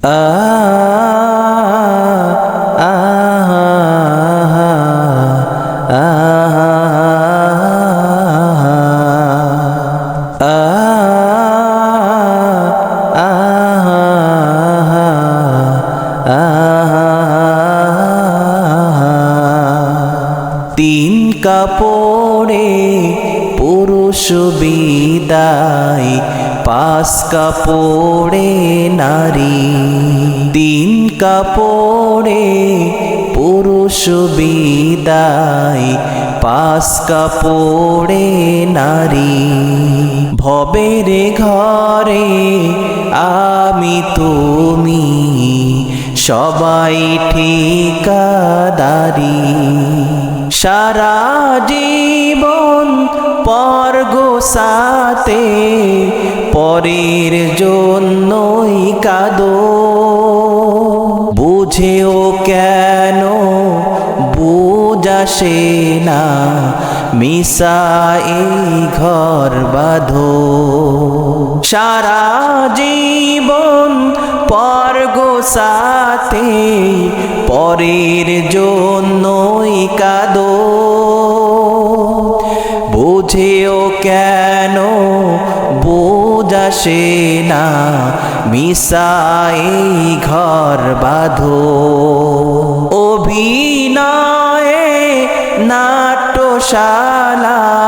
তিন কাপড়ে পুরুষ বিদায়, পাঁচ কাপড়ে নারী। তিন কাপড়ে পুরুষ বিদায়, পাঁচ কাপড়ে নারী। ভবের ঘরে আমি তুমি সবাই ঠিকাদারি। সারা জীবন পর গোসাতে পরের জন্যই কাঁদো। বুঝেও কেন বুঝাসে না, মিশা এই ঘর বাঁধো। সারা জীবন পর গোসাতে পরের জন্যই কাঁদো। বুঝেও কেন বুঝাসে না, মিশা এই ঘর বাঁধো। অভিনয়ে নাট্যশালা